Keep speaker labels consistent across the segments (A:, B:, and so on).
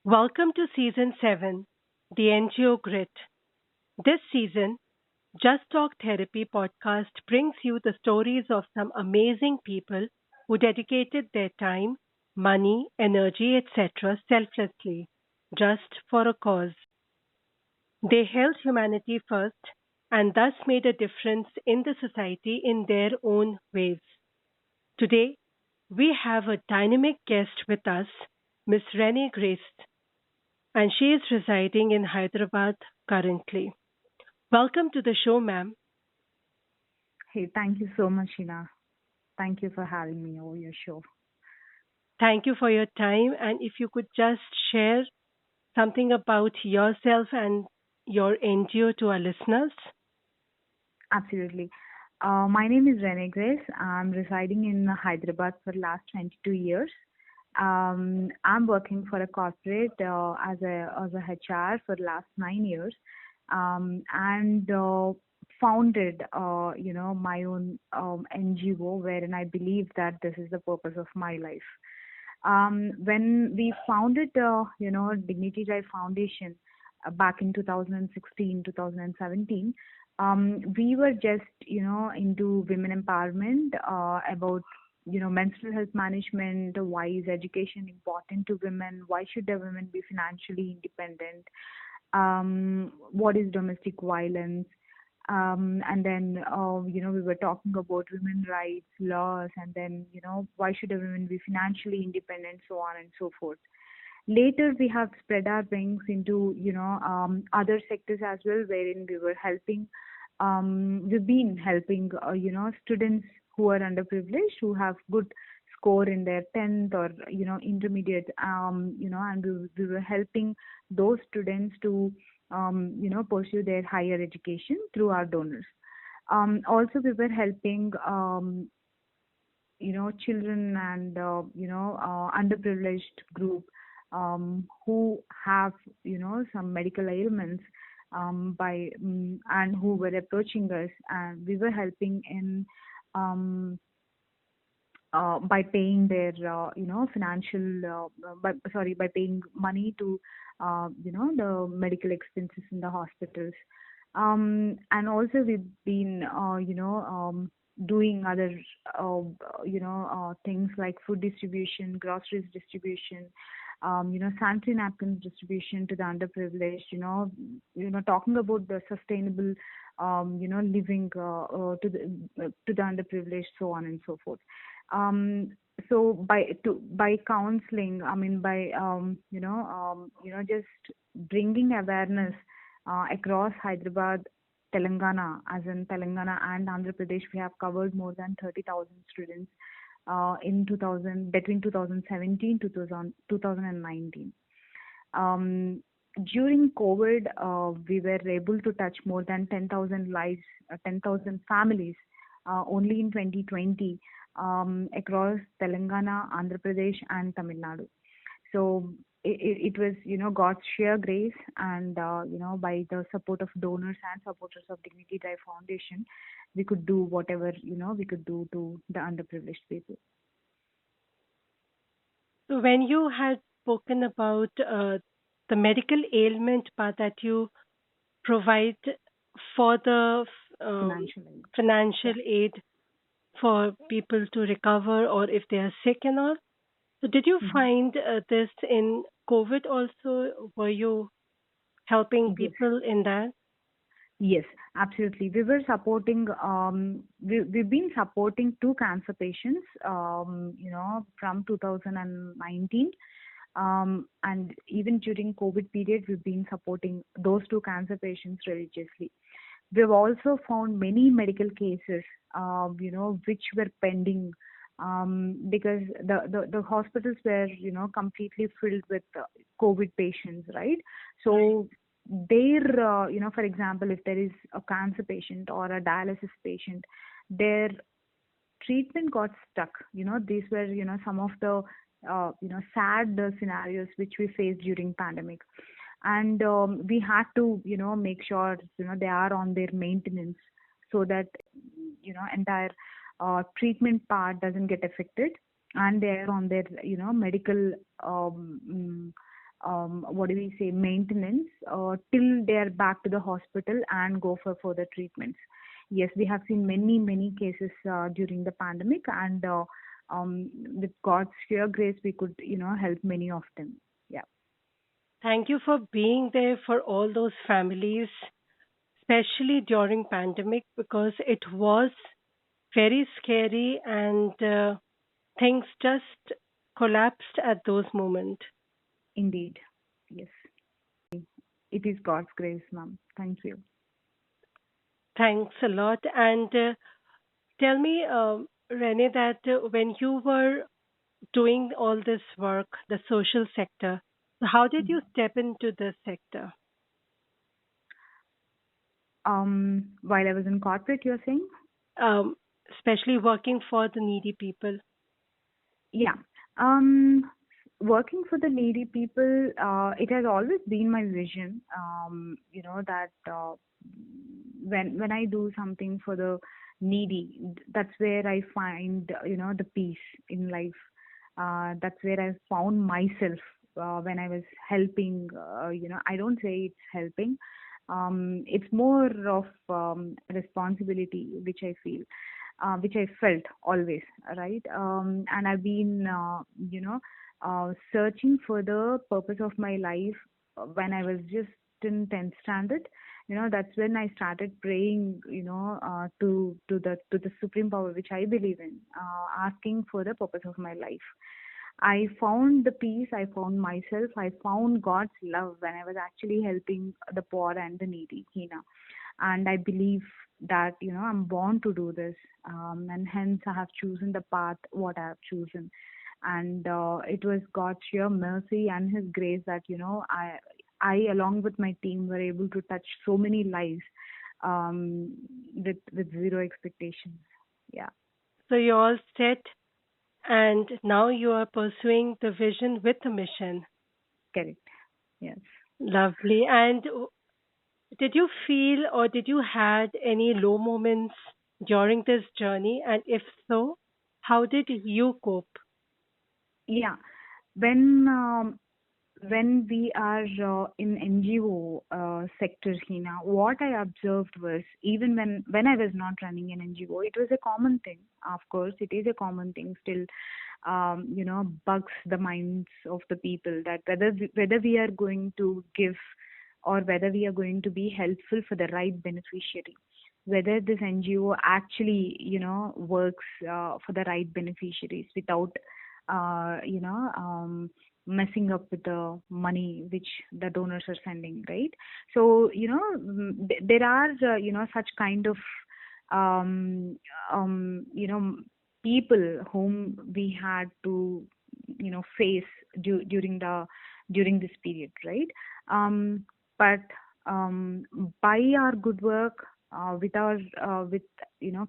A: Welcome to Season 7, the NGO Grit. This season, Just Talk Therapy podcast brings you the stories of some amazing people who dedicated their time, money, energy, etc. selflessly, just for a cause. They held humanity first and thus made a difference in the society in their own ways. Today, we have a dynamic guest with us, Miss Renée Grace, and she is residing in Hyderabad currently. Welcome to the show, ma'am.
B: Hey, thank you so much, Hina. Thank you for having me over your show.
A: Thank you for your time. And if you could just share something about yourself and your NGO to our listeners.
B: Absolutely. My name is Renée Grace. I'm residing in Hyderabad for the last 22 years. I'm working for a corporate as a HR for the last 9 years, and founded my own NGO wherein I believe that this is the purpose of my life. When we founded, Dignity Drive Foundation back in 2016, 2017, we were just, into women empowerment, about, menstrual health management, why is education important to women, why should the women be financially independent, what is domestic violence, and then, we were talking about women rights, laws, and then, why should a woman be financially independent, so on and so forth. Later, we have spread our wings into, other sectors as well, wherein we were helping, we've been helping, students who are underprivileged, who have good score in their 10th or, intermediate, and we were helping those students to, pursue their higher education through our donors. Also, we were helping, children and, underprivileged group who have, some medical ailments and who were approaching us, and we were helping in um, by paying their financial by paying money to the medical expenses in the hospitals, and also we've been doing other things like food distribution, groceries distribution, sanitary napkins distribution to the underprivileged, talking about the sustainable living to the underprivileged, so on and so forth. So by counseling, I mean by just bringing awareness across Hyderabad, Telangana, as in Telangana and Andhra Pradesh, we have covered more than 30,000 students in 2000 between 2017 to 2019. During COVID, we were able to touch more than 10,000 lives, 10,000 families only in 2020 across Telangana, Andhra Pradesh, and Tamil Nadu. So it was, God's sheer grace, and by the support of donors and supporters of Dignity Drive Foundation, we could do whatever we could do to the underprivileged people.
A: So, when you had spoken about the medical ailment part that you provide for the
B: Financial aid.
A: financial
B: Yeah.
A: aid for people to recover or if they are sick and all. So, did you
B: Mhm.
A: find this in COVID also? Were you helping
B: Yes.
A: people in that?
B: Yes, absolutely. We were supporting, we've been supporting two cancer patients, from 2019. And even during COVID period, we've been supporting those two cancer patients religiously. We've also found many medical cases, which were pending, because the hospitals were, completely filled with COVID patients, right?
A: Right.
B: So there, for example, if there is a cancer patient or a dialysis patient, their treatment got stuck. These were, some of the, sad scenarios which we faced during pandemic. And we had to, make sure, they are on their maintenance so that, entire treatment part doesn't get affected, and they are on their, medical um, mm, what do we say, maintenance till they are back to the hospital and go for further treatments. Yes, we have seen many cases during the pandemic, and with God's sheer grace, we could, help many of them. Yeah,
A: Thank you for being there for all those families, especially during pandemic, because it was very scary and things just collapsed at those moments.
B: indeed. Yes, it is God's grace, ma'am. Thank you.
A: Thanks a lot. And tell me, Renee, that when you were doing all this work, the social sector, how did you
B: Mhm.
A: step into this sector?
B: While I was in corporate, you're saying?
A: Um, Especially working for the needy people.
B: Yeah. Um, Working for the needy people, it has always been my vision. That when I do something for the needy, that's where I find, the peace in life. That's where I found myself when I was helping. I don't say it's helping. It's more of responsibility, which I felt always, right? And I've been, searching for the purpose of my life when I was just in 10th standard. That's when I started praying, to the supreme power, which I believe in, asking for the purpose of my life. I found the peace, I found myself, I found God's love when I was actually helping the poor and the needy, Hina. And I believe that, I'm born to do this, and hence I have chosen the path what I have chosen. And it was God's sheer mercy and His grace that, I along with my team were able to touch so many lives, with zero expectations. Yeah,
A: So you're all set, and now you are pursuing the vision with a mission.
B: correct. Yes.
A: Lovely. And did you feel or did you had any low moments during this journey? And if so, how did you cope?
B: Yeah. When when we are in NGO sector, Hina, what I observed was, even when I was not running an NGO, it was a common thing. Of course, it is a common thing still. Bugs the minds of the people that whether we are going to give or whether we are going to be helpful for the right beneficiary, whether this NGO actually, works for the right beneficiaries without, you know, messing up with the money which the donors are sending, right? So, there are, such kind of, um, you know, people whom we had to, face during this period, right? Um, but by our good work, with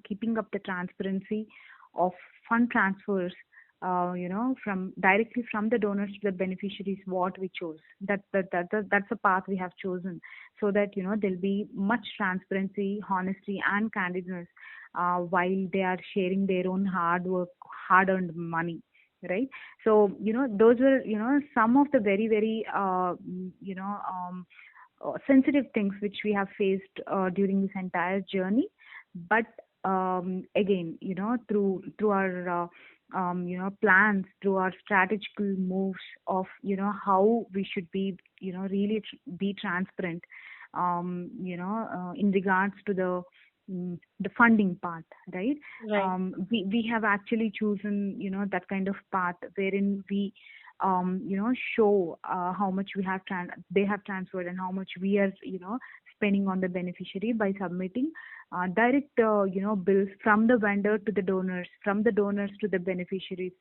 B: keeping up the transparency of fund transfers, from directly from the donors to the beneficiaries, what we chose, that's a path we have chosen, so that there'll be much transparency, honesty, and candidness while they are sharing their own hard work, hard earned money, right? So those were some of the very sensitive things which we have faced during this entire journey. But again, through our plans, through our strategical moves of how we should be really be transparent, in regards to the funding part, right?
A: Right.
B: We have actually chosen that kind of path wherein we show how much they have transferred, and how much we are spending on the beneficiary by submitting direct bills from the vendor to the donors, from the donors to the beneficiaries.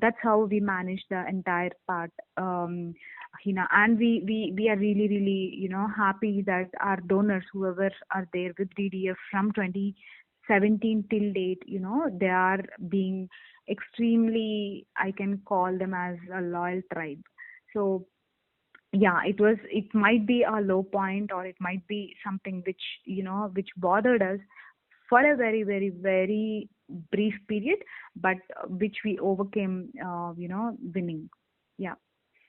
B: That's how we manage the entire part, Hina. And we are really happy that our donors, whoever are there with DDF from 2017 till date, they are being extremely, I can call them as a loyal tribe. So yeah, it might be a low point, or it might be something which which bothered us for a very brief period, but which we overcame, winning. Yeah.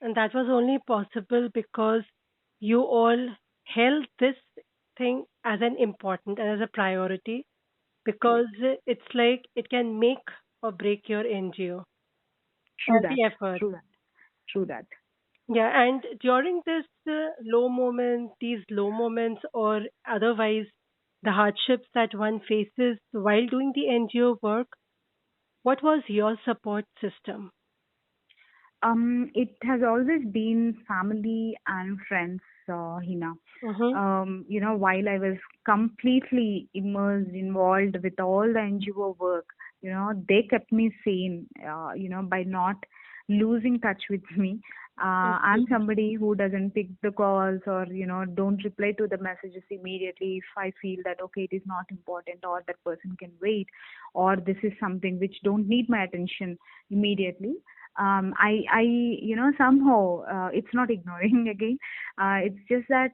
A: And that was only possible because you all held this thing as an important and as a priority because it's like it can make or break your NGO.
B: True
A: All
B: that.
A: the effort.
B: True that. True that.
A: Yeah, and during this these low moments, or otherwise the hardships that one faces while doing the NGO work, what was your support system?
B: It has always been family and friends, Hina.
A: Mm-hmm.
B: While I was completely immersed, involved with all the NGO work, they kept me sane, by not losing touch with me. I'm
A: Okay.
B: somebody who doesn't pick the calls or, don't reply to the messages immediately if I feel that, okay, it is not important or that person can wait or this is something which don't need my attention immediately. Somehow, it's not ignoring again. It's just that,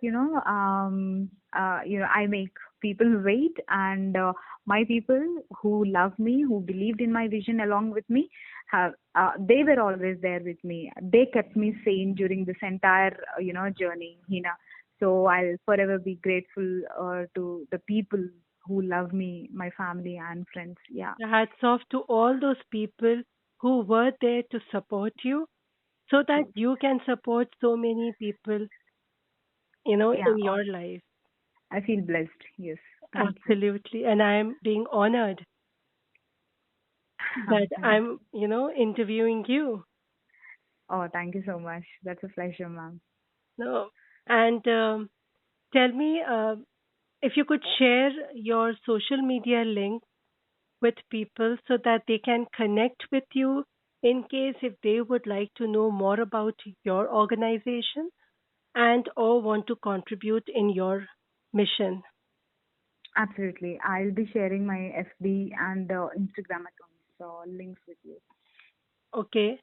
B: I make people wait, and my people who love me, who believed in my vision along with me, they were always there with me. They kept me sane during this entire, journey, Hina. So I'll forever be grateful to the people who love me, my family and friends. Yeah,
A: Hats off to all those people who were there to support you so that
B: true.
A: you can support so many people,
B: Yeah,
A: in your life.
B: I feel blessed. Yes, thank you.
A: Absolutely. And I'm being honored that
B: Thank
A: I'm,
B: you.
A: interviewing you.
B: Oh, thank you so much. That's a pleasure, ma'am.
A: No. And tell me if you could share your social media link with people so that they can connect with you in case if they would like to know more about your organization and or want to contribute in your mission.
B: Absolutely. I'll be sharing my FB and Instagram accounts links with you.
A: Okay.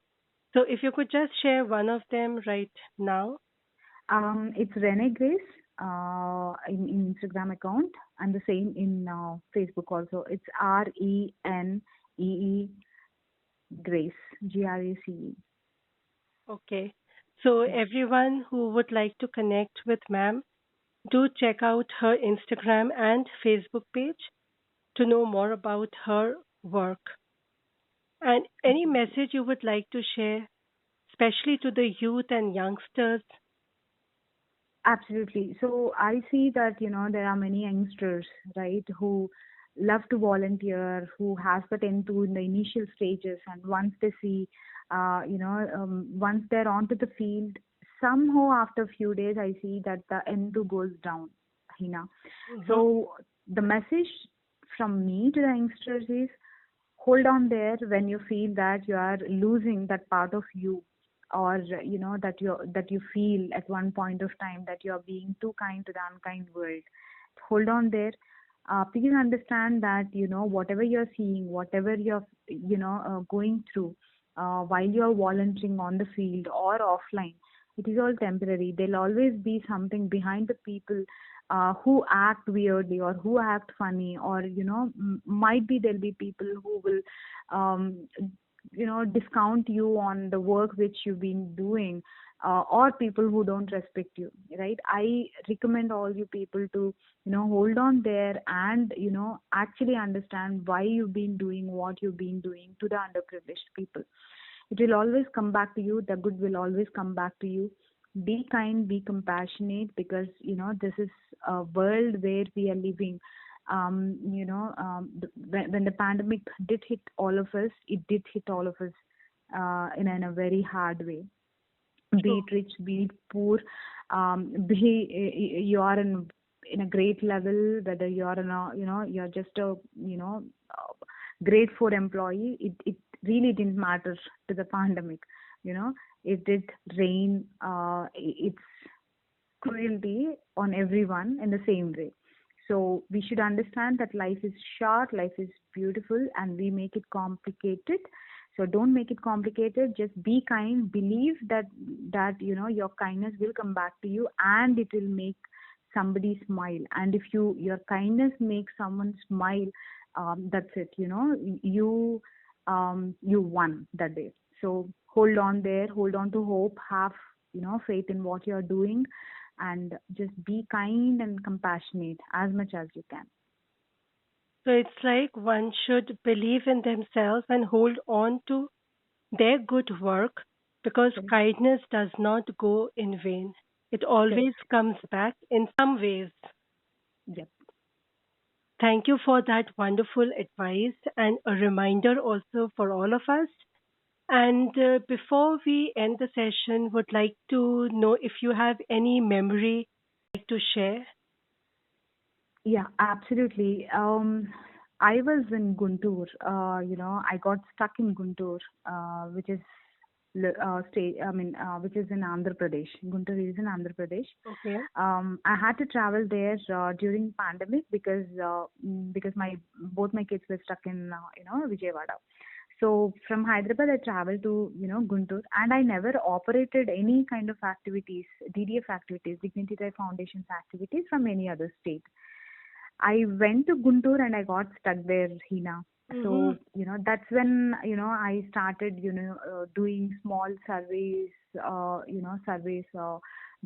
A: So if you could just share one of them right now.
B: It's Renee Grace in Instagram account and the same in Facebook also. It's RENEE Grace, GRACE.
A: Okay. So
B: Yeah,
A: everyone who would like to connect with ma'am, do check out her Instagram and Facebook page to know more about her work. And any
B: absolutely.
A: message you would like to share, especially to the youth and youngsters?
B: Absolutely. So I see that, there are many youngsters, right, who love to volunteer, who hesitate to in the initial stages, and once they see, once they're onto the field, somehow after a few days, I see that the N2 goes down, Hina.
A: Hmm.
B: So the message from me to the youngsters is hold on there when you feel that you are losing that part of you, or that you feel at one point of time that you are being too kind to the unkind world. Hold on there. Please understand that whatever you're seeing, whatever you're going through while you're volunteering on the field or offline, it is all temporary. There'll always be something behind the people who act weirdly or who act funny, or might be there'll be people who will um, discount you on the work which you've been doing, or people who don't respect you, right? I recommend all you people to hold on there and actually understand why you've been doing what you've been doing to the underprivileged people. It will always come back to you. The good will always come back to you. Be kind, be compassionate, because this is a world where we are living. When the pandemic did hit all of us, it did hit all of us in a very hard way. Be
A: True.
B: it rich, be it poor, be you are in a great level, whether you are in a you're just a grade 4 employee. It really didn't matter to the pandemic. You know, it did rain. It's cruelty on everyone in the same way. So we should understand that life is short, life is beautiful, and we make it complicated. So don't make it complicated. Just be kind. Believe that your kindness will come back to you, and it will make somebody smile. And if your kindness makes someone smile, that's it. You won that day. So hold on there, hold on to hope, have faith in what you're doing, and just be kind and compassionate as much as you can.
A: So it's like one should believe in themselves and hold on to their good work because
B: Correct.
A: kindness does not go in vain. It
B: Correct.
A: always comes back in some ways.
B: Yep.
A: Thank you for that wonderful advice and a reminder also for all of us. And before we end the session, would like to know if you have any memory like to share.
B: Yeah, absolutely. I was in Guntur. I got stuck in Guntur, which is state. I mean, which is in Andhra Pradesh. Guntur is in Andhra Pradesh.
A: Okay.
B: I had to travel there during pandemic because my both my kids were stuck in Vijayawada. So from Hyderabad, I traveled to Guntur, and I never operated any kind of activities, DDF activities, Dignity Drive Foundation's activities from any other state. I went to Guntur and I got stuck there, Hina.
A: Mm-hmm.
B: So, that's when, I started, doing small surveys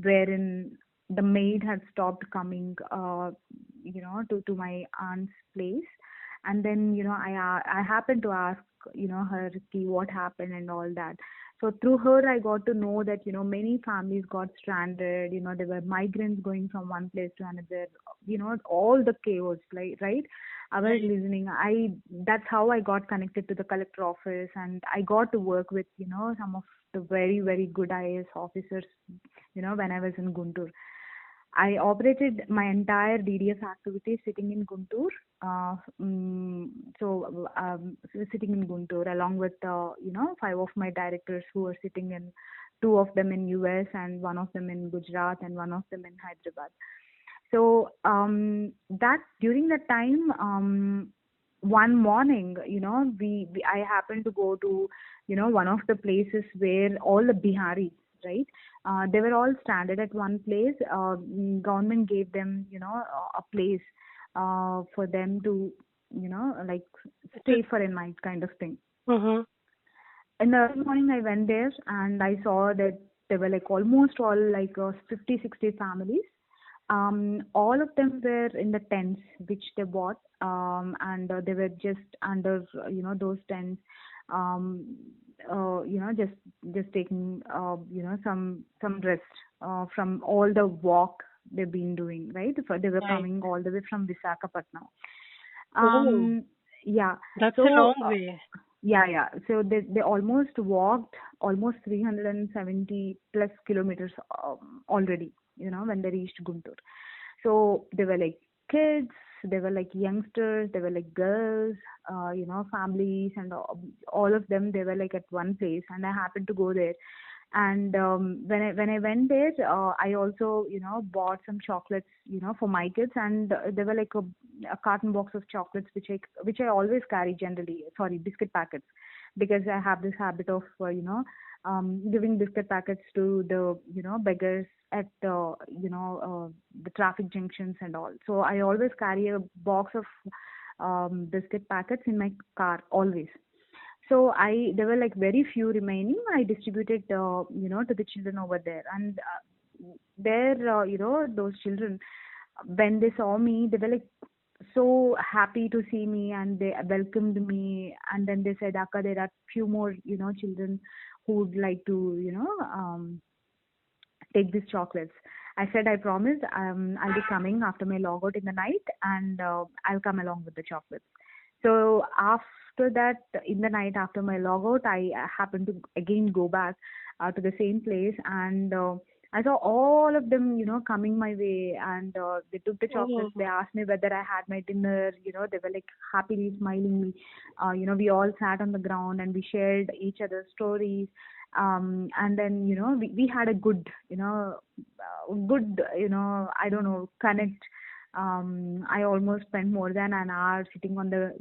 B: wherein the maid had stopped coming, to my aunt's place. And then, I happened to ask, her ki what happened and all that. So through her, I got to know that, many families got stranded, there were migrants going from one place to another, all the chaos, like, right? I was
A: Right.
B: listening. That's how I got connected to the collector office, and I got to work with, some of the very, very good IAS officers, when I was in Guntur. I operated my entire DDF activity sitting in Guntur. Uh, mm, sitting in Guntur along with five of my directors who were sitting in, two of them in US and one of them in Gujarat and one of them in Hyderabad. So that during that time, one morning, I happened to go to, one of the places where all the Biharis, right? They were all stranded at one place. Government gave them, a place for them to, like stay for a night kind of thing.
A: Mm-hmm.
B: In the early morning, I went there and I saw that there were like almost all like 50, 60 families. All of them were in the tents which they bought, and they were just under, those tents, um, just taking, some rest from all the walk they've been doing, right? They were
A: Right.
B: coming all the way from Visakhapatnam.
A: Oh,
B: Um, yeah.
A: that's a
B: So
A: long way.
B: yeah, yeah. So they almost walked almost 370 plus kilometers already, when they reached Guntur. So they were like kids, they were like youngsters, they were like girls, families, and all of them. They were like at one place, and I happened to go there. And when I went there, I also bought some chocolates for my kids, and there were like a carton box of chocolates which I always carry generally. Sorry, biscuit packets, because I have this habit of giving biscuit packets to the beggars at the traffic junctions and all. So I always carry a box of biscuit packets in my car always. So there were like very few remaining. I distributed, to the children over there, and there, those children, when they saw me, they were like so happy to see me, and they welcomed me. And then they said, "Akka, there are few more, children who would like to, take these chocolates." I said, "I promise, I'll be coming after my logout in the night, and I'll come along with the chocolates." So after that, in the night after my logout, I happened to again go back to the same place, and I saw all of them, coming my way, and they took the chocolates. They
A: Oh,
B: asked me whether I had my dinner. They were like happily smiling me. We all sat on the ground and we shared each other's stories. And then we had a good I don't know, connect. I almost spent more than an hour sitting on the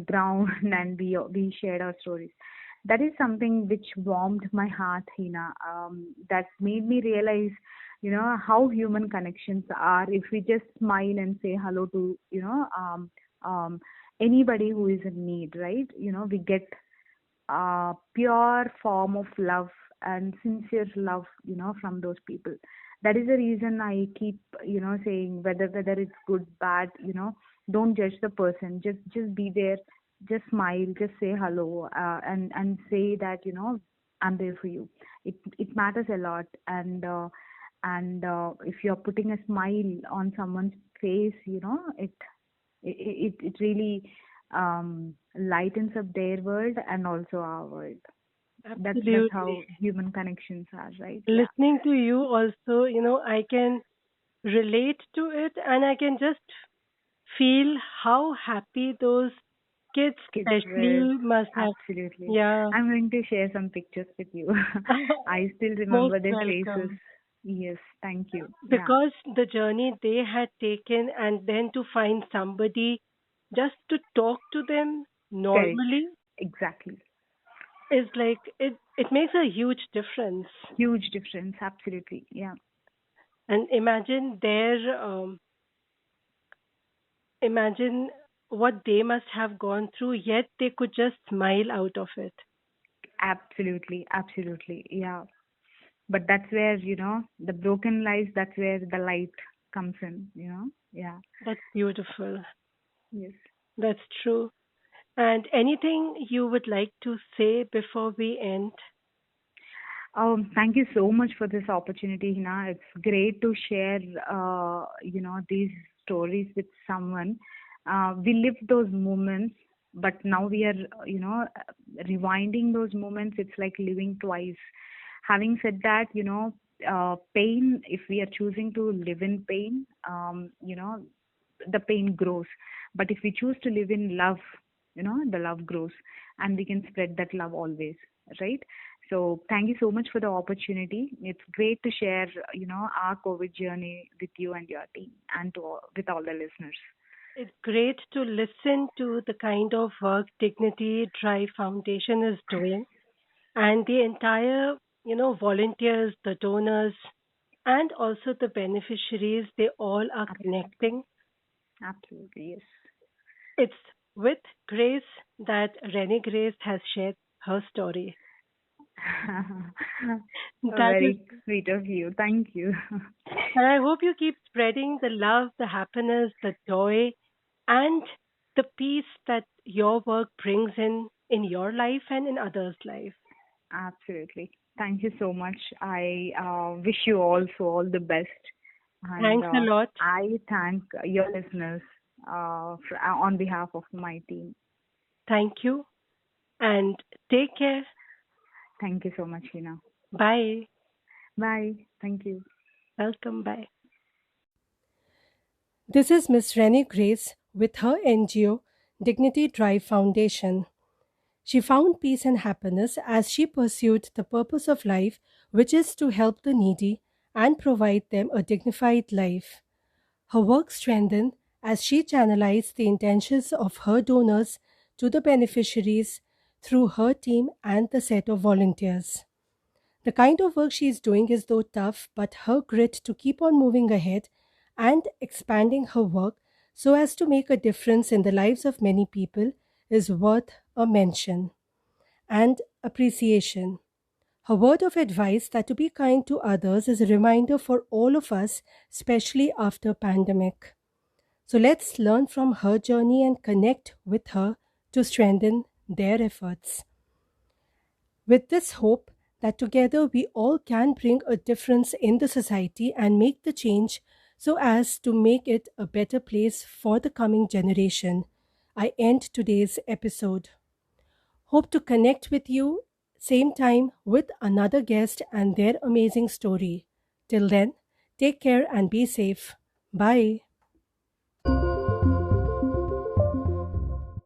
B: ground and we shared our stories. That is something which warmed my heart, Hina. That made me realize, how human connections are. If we just smile and say hello to, anybody who is in need, right? We get pure form of love and sincere love, from those people. That is the reason I keep, saying whether it's good, bad, don't judge the person. Just be there, just smile, just say hello, and say that, I'm there for you. It matters a lot, and if you're putting a smile on someone's face, it really lightens up their world and also our world. That's how
A: Absolutely.
B: human connections are, right? Yeah.
A: Listening to you also, I can relate to it and I can just feel how happy those kids
B: Kids were
A: especially must have.
B: absolutely.
A: Yeah.
B: I'm going to share some pictures with you. I still
A: Most
B: remember their faces.
A: welcome.
B: Yes, thank you. Yeah,
A: Because the journey they had taken and then to find somebody just to talk to them
B: correct.
A: normally
B: Exactly.
A: is like it makes a huge difference.
B: Huge difference. Absolutely. Yeah.
A: And imagine what they must have gone through, yet they could just smile out of it.
B: Absolutely. Absolutely. Yeah. But that's where, the broken lives, that's where the light comes in. Yeah.
A: That's beautiful.
B: Yes.
A: That's true. And anything you would like to say before we end?
B: Thank you so much for this opportunity, Hina. It's great to share, these stories with someone. We lived those moments, but now we are, rewinding those moments. It's like living twice. Having said that, pain, if we are choosing to live in pain, the pain grows. But if we choose to live in love, the love grows, and we can spread that love always, right? So thank you so much for the opportunity. It's great to share, our COVID journey with you and your team, and with all the listeners.
A: It's great to listen to the kind of work Dignity Drive Foundation is doing and the entire, volunteers, the donors, and also the beneficiaries, they all are
B: Absolutely,
A: connecting.
B: absolutely, yes.
A: It's with Grace that Rennie Grace has shared her story. That is,
B: Very sweet of you. Thank you.
A: and I hope you keep spreading the love, the happiness, the joy, and the peace that your work brings in your life and in others' life.
B: Absolutely. Thank you so much. I wish you also all the best. And
A: Thanks a lot.
B: I thank your listeners on behalf of my team.
A: Thank you and take care.
B: Thank you so much, Hina.
A: Bye.
B: Bye. Thank you.
A: Welcome. Bye. This is Miss Rennie Grace with her NGO, Dignity Drive Foundation. She found peace and happiness as she pursued the purpose of life, which is to help the needy and provide them a dignified life. Her work strengthened as she channelized the intentions of her donors to the beneficiaries through her team and the set of volunteers. The kind of work she is doing is though tough, but her grit to keep on moving ahead and expanding her work so as to make a difference in the lives of many people is worth a mention and appreciation. Her word of advice that to be kind to others is a reminder for all of us, especially after pandemic. So let's learn from her journey and connect with her to strengthen their efforts. With this hope that together we all can bring a difference in the society and make the change so as to make it a better place for the coming generation, I end today's episode. Hope to connect with you same time with another guest and their amazing story. Till then, take care and be safe. Bye.